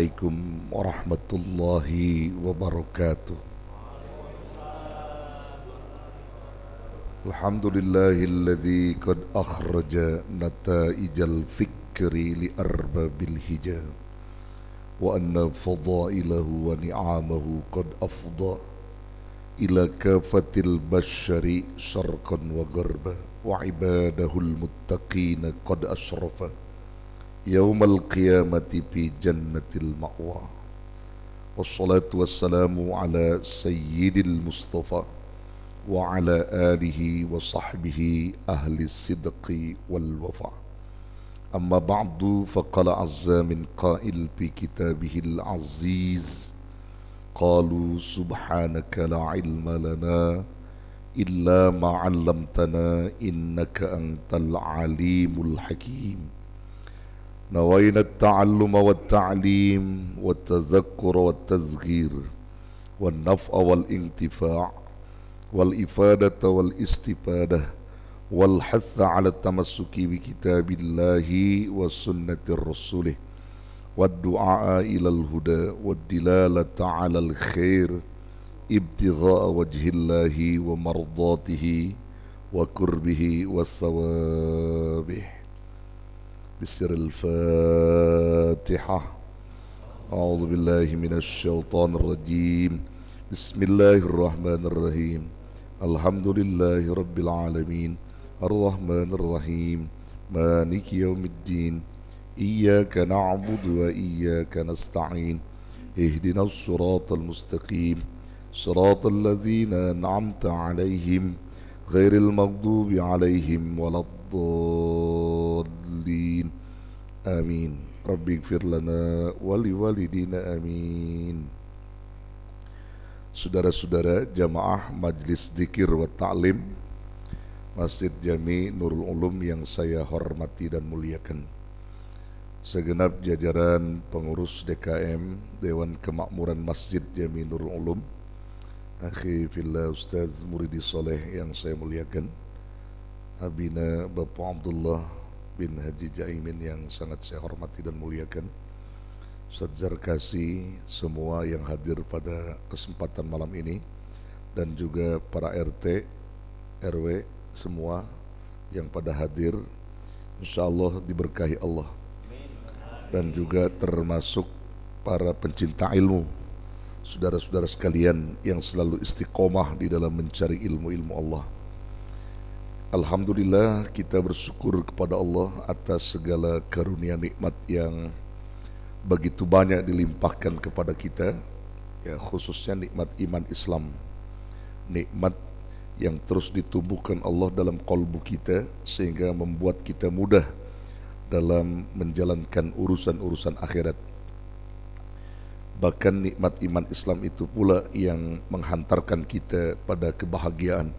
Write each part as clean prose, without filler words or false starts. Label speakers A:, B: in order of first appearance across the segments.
A: Assalamualaikum warahmatullahi wabarakatuh. Alhamdulillahilladzi qad akhraja nataijal fikri li arbabil hijab wa anna fadailahu wa ni'amahu qad afda ila kafatil bashari syarqan wa garba wa ibadahul muttaqina qad asrafa yaumal qiyamati fi jannatil ma'wa. Wassalatu wassalamu ala sayyidil mustafa wa ala alihi wa sahbihi ahli sidqi wal wafa. Amma ba'du, faqala azza min qail fi kitabihil aziz, qalu subhanaka la ilma lana illa ma 'allamtana innaka antal alimul hakim. نوينا التعلم والتعليم والتذكر والتذكير والنفع والانتفاع والإفادة والاستفادة والحث على التمسك بكتاب الله وسنة رسوله والدعاء إلى الهدى والدلالة على الخير ابتغاء وجه الله ومرضاته وقربه وثوابه. بسر الفاتحة. أعوذ بالله من الشيطان الرجيم. بسم الله الرحمن الرحيم. الحمد لله رب العالمين الرحمن الرحيم مالك يوم الدين إياك نعبد وإياك نستعين اهدنا الصراط المستقيم صراط الذين أنعمت عليهم غير المغضوب عليهم ولا الضالين آمين. ربي اغفر لنا ولوالدينا آمين. Saudara-saudara jamaah Majlis Dzikir wa Ta'lim Masjid Jami Nurul Ulum yang saya hormati dan muliakan, segenap jajaran pengurus DKM Dewan Kemakmuran Masjid Jami Nurul Ulum, akhi fillah Ustaz Muridi Soleh yang saya muliakan, Abina Bapak Abdullah bin Haji Jaimin yang sangat saya hormati dan muliakan, Ustaz Zarkasi, semua yang hadir pada kesempatan malam ini, dan juga para RT, RW, semua yang pada hadir, insyaallah diberkahi Allah, dan juga termasuk para pencinta ilmu, saudara-saudara sekalian yang selalu istiqomah di dalam mencari ilmu-ilmu Allah. Alhamdulillah, kita bersyukur kepada Allah atas segala karunia nikmat yang begitu banyak dilimpahkan kepada kita, ya, khususnya nikmat iman Islam, nikmat yang terus ditumbuhkan Allah dalam kalbu kita sehingga membuat kita mudah dalam menjalankan urusan-urusan akhirat. Bahkan nikmat iman Islam itu pula yang menghantarkan kita pada kebahagiaan,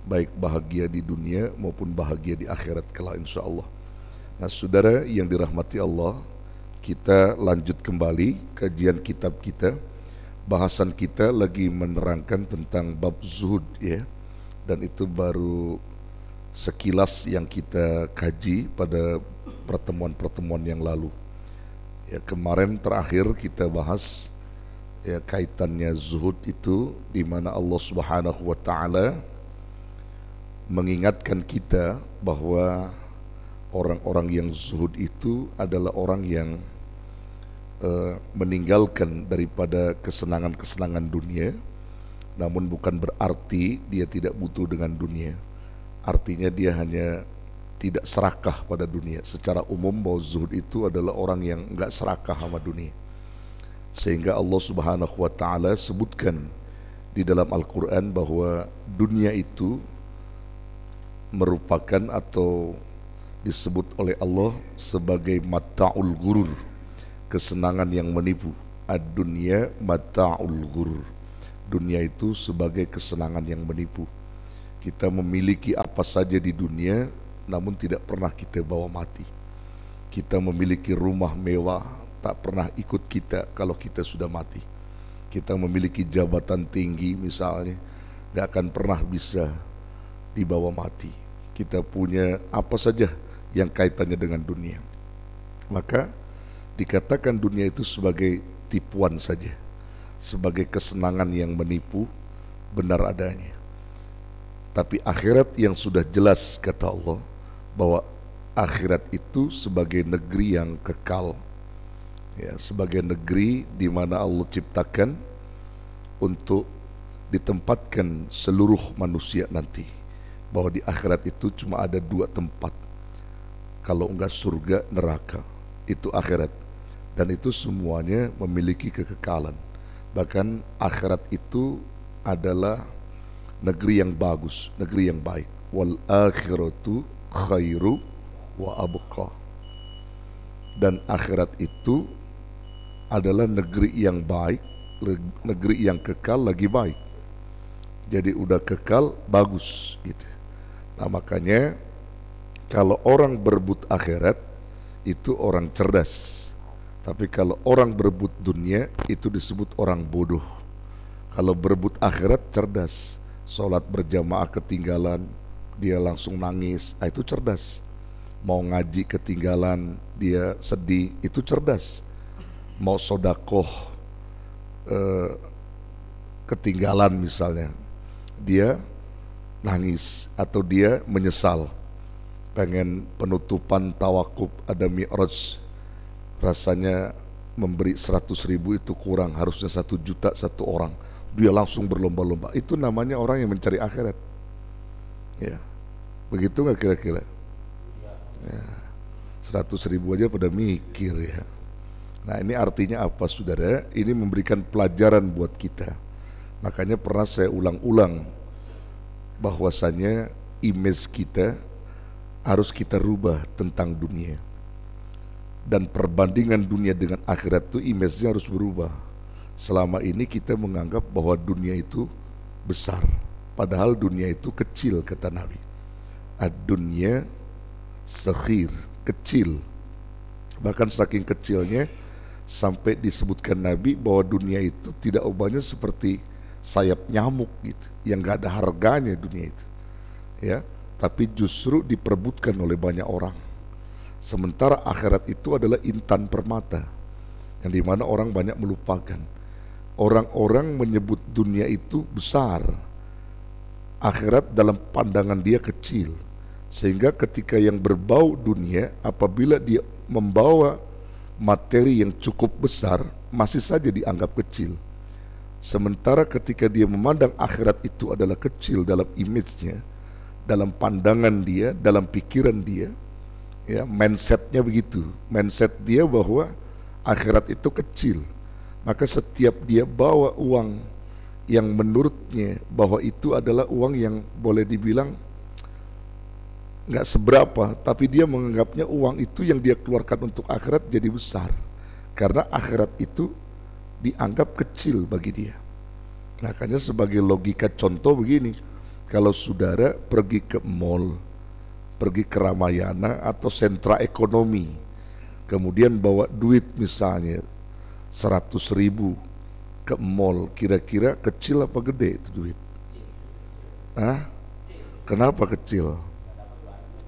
A: baik bahagia di dunia maupun bahagia di akhirat kelak insyaallah. Nah, saudara yang dirahmati Allah, kita lanjut kembali kajian kitab kita. Bahasan kita lagi menerangkan tentang bab zuhud, ya, dan itu baru sekilas yang kita kaji pada pertemuan-pertemuan yang lalu. Ya, kemarin terakhir kita bahas, ya, kaitannya zuhud itu di mana Allah Subhanahu wa taala mengingatkan kita bahwa orang-orang yang zuhud itu adalah orang yang meninggalkan daripada kesenangan-kesenangan dunia, namun bukan berarti dia tidak butuh dengan dunia. Artinya dia hanya tidak serakah pada dunia. Secara umum bahwa zuhud itu adalah orang yang enggak serakah sama dunia, sehingga Allah Subhanahu wa taala sebutkan di dalam Al-Quran bahwa dunia itu merupakan atau disebut oleh Allah sebagai mata'ul ghurur, kesenangan yang menipu. Ad-dunya mata'ul ghurur, dunia itu sebagai kesenangan yang menipu. Kita memiliki apa saja di dunia, namun tidak pernah kita bawa mati. Kita memiliki rumah mewah, tak pernah ikut kita kalau kita sudah mati. Kita memiliki jabatan tinggi misalnya, gak akan pernah bisa dibawa mati. Kita punya apa saja yang kaitannya dengan dunia. Maka dikatakan dunia itu sebagai tipuan saja, sebagai kesenangan yang menipu, benar adanya. Tapi akhirat yang sudah jelas kata Allah bahwa akhirat itu sebagai negeri yang kekal, ya, sebagai negeri di mana Allah ciptakan untuk ditempatkan seluruh manusia nanti. Bahwa di akhirat itu cuma ada dua tempat, kalau enggak surga, neraka, itu akhirat. Dan itu semuanya memiliki kekekalan. Bahkan akhirat itu adalah negeri yang bagus, negeri yang baik. Wal akhiratu khairu wa abqa. Dan akhirat itu adalah negeri yang baik, negeri yang kekal lagi baik. Jadi udah kekal, bagus gitu. Nah makanya kalau orang berebut akhirat itu orang cerdas. Tapi kalau orang berebut dunia itu disebut orang bodoh. Kalau berebut akhirat cerdas. Sholat berjamaah ketinggalan, dia langsung nangis, itu cerdas. Mau ngaji ketinggalan, dia sedih, itu cerdas. Mau sodakoh ketinggalan misalnya, dia nangis atau dia menyesal. Pengen penutupan tawakuf ada mi'raj, rasanya memberi 100.000 itu kurang, harusnya 1 juta satu orang, dia langsung berlomba-lomba. Itu namanya orang yang mencari akhirat. Ya, begitu nggak kira-kira? Ya, 100.000 aja pada mikir ya. Nah ini artinya apa saudara? Ini memberikan pelajaran buat kita. Makanya pernah saya ulang-ulang bahwasanya image kita harus kita rubah tentang dunia. Dan perbandingan dunia dengan akhirat itu image-nya harus berubah. Selama ini kita menganggap bahwa dunia itu besar, padahal dunia itu kecil kata Nabi. Ad-dunya sakhir, kecil. Bahkan saking kecilnya sampai disebutkan Nabi bahwa dunia itu tidak ubahnya seperti sayap nyamuk gitu, yang gak ada harganya dunia itu. Ya, tapi justru diperebutkan oleh banyak orang. Sementara akhirat itu adalah intan permata, yang dimana orang banyak melupakan. Orang-orang menyebut dunia itu besar, akhirat dalam pandangan dia kecil. Sehingga ketika yang berbau dunia, apabila dia membawa materi yang cukup besar, masih saja dianggap kecil. Sementara ketika dia memandang akhirat itu adalah kecil dalam image-nya, dalam pandangan dia, dalam pikiran dia, ya, mindset-nya begitu. Mindset dia bahwa akhirat itu kecil. Maka setiap dia bawa uang yang menurutnya bahwa itu adalah uang yang boleh dibilang nggak seberapa, tapi dia menganggapnya uang itu yang dia keluarkan untuk akhirat jadi besar, karena akhirat itu dianggap kecil bagi dia. Makanya sebagai logika contoh begini, kalau saudara pergi ke mall, pergi ke Ramayana atau sentra ekonomi, kemudian bawa duit misalnya 100.000 ke mall, kira-kira kecil apa gede itu duit? Hah? Kenapa kecil?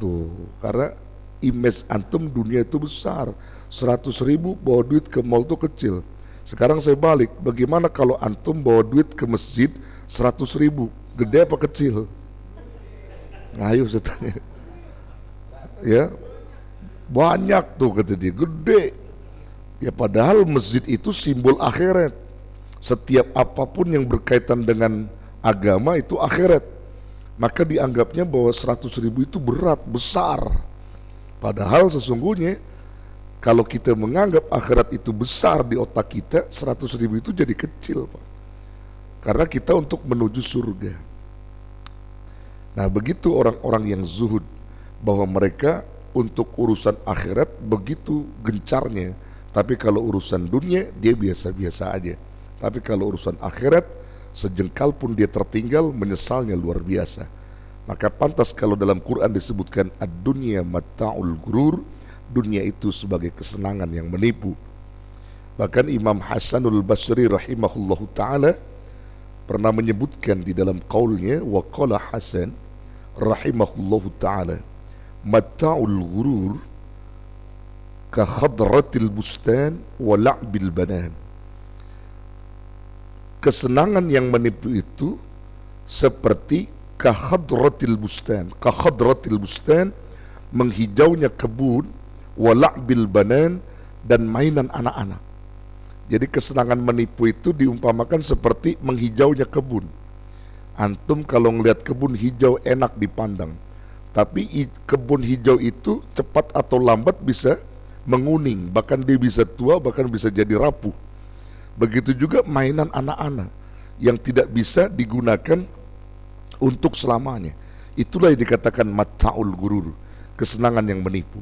A: Tuh, karena image antum dunia itu besar. 100.000 bawa duit ke mall itu kecil. Sekarang saya balik, bagaimana kalau antum bawa duit ke masjid 100.000, gede apa kecil? Nah, ayo saya tanya. Ya, banyak tuh kata dia, gede. Ya padahal masjid itu simbol akhirat. Setiap apapun yang berkaitan dengan agama itu akhirat. Maka dianggapnya bahwa 100.000 itu berat, besar. Padahal sesungguhnya kalau kita menganggap akhirat itu besar di otak kita, 100.000 itu jadi kecil, Pak. Karena kita untuk menuju surga. Nah begitu orang-orang yang zuhud, bahwa mereka untuk urusan akhirat begitu gencarnya. Tapi kalau urusan dunia dia biasa-biasa aja. Tapi kalau urusan akhirat sejengkal pun dia tertinggal, menyesalnya luar biasa. Maka pantas kalau dalam Quran disebutkan ad-dunya mata'ul gurur, dunia itu sebagai kesenangan yang menipu. Bahkan Imam Hasanul Basri rahimahullahu ta'ala pernah menyebutkan di dalam qaulnya, wa qala Hasan rahimahullahu ta'ala, mata'ul gurur, ka khadratil bustan wa la'bil banan. Kesenangan yang menipu itu seperti ka khadratil bustan. Ka khadratil bustan, menghijaunya kebun, wa la'bil banan, dan mainan anak-anak. Jadi kesenangan menipu itu diumpamakan seperti menghijaunya kebun. Antum kalau ngelihat kebun hijau enak dipandang, tapi kebun hijau itu cepat atau lambat bisa menguning, bahkan dia bisa tua, bahkan bisa jadi rapuh. Begitu juga mainan anak-anak yang tidak bisa digunakan untuk selamanya. Itulah yang dikatakan mata'ul gurur, kesenangan yang menipu.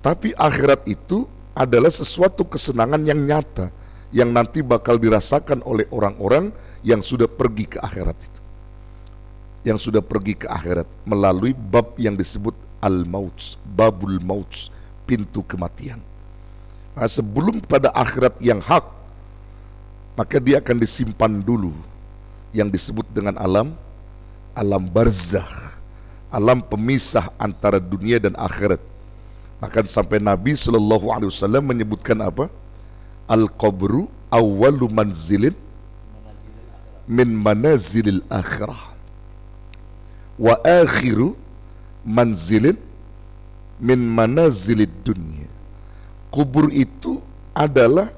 A: Tapi akhirat itu adalah sesuatu kesenangan yang nyata, yang nanti bakal dirasakan oleh orang-orang yang sudah pergi ke akhirat itu. Yang sudah pergi ke akhirat melalui bab yang disebut al-maut, babul maut, pintu kematian. Nah, sebelum pada akhirat yang hak, maka dia akan disimpan dulu yang disebut dengan alam barzakh, alam pemisah antara dunia dan akhirat. Maka sampai Nabi SAW menyebutkan apa? Al-qabru awwalu manzilin min manazilil akhirah, wa akhiru manzilin min manazilid dunia. Kubur itu adalah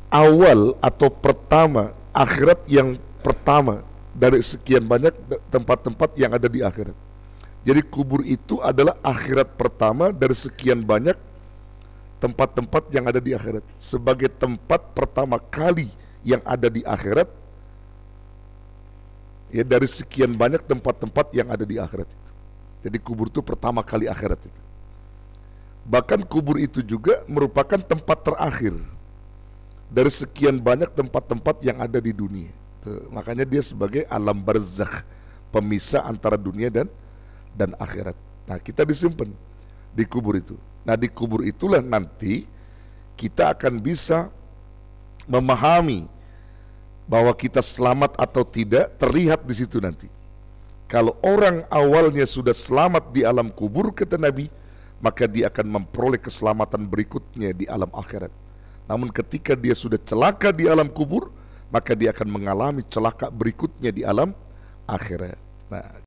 A: awal atau pertama, akhirat yang pertama dari sekian banyak tempat-tempat yang ada di akhirat. Jadi kubur itu adalah akhirat pertama dari sekian banyak tempat-tempat yang ada di akhirat. Sebagai tempat pertama kali yang ada di akhirat, ya, dari sekian banyak tempat-tempat yang ada di akhirat itu. Jadi kubur itu pertama kali akhirat itu. Bahkan kubur itu juga merupakan tempat terakhir dari sekian banyak tempat-tempat yang ada di dunia. Makanya dia sebagai alam barzakh, pemisah antara dunia dan akhirat. Nah, kita disimpan di kubur itu. Nah, di kubur itulah nanti kita akan bisa memahami bahwa kita selamat atau tidak, terlihat di situ nanti. Kalau orang awalnya sudah selamat di alam kubur, kata Nabi, maka dia akan memperoleh keselamatan berikutnya di alam akhirat. Namun ketika dia sudah celaka di alam kubur, maka dia akan mengalami celaka berikutnya di alam akhirat. Nah,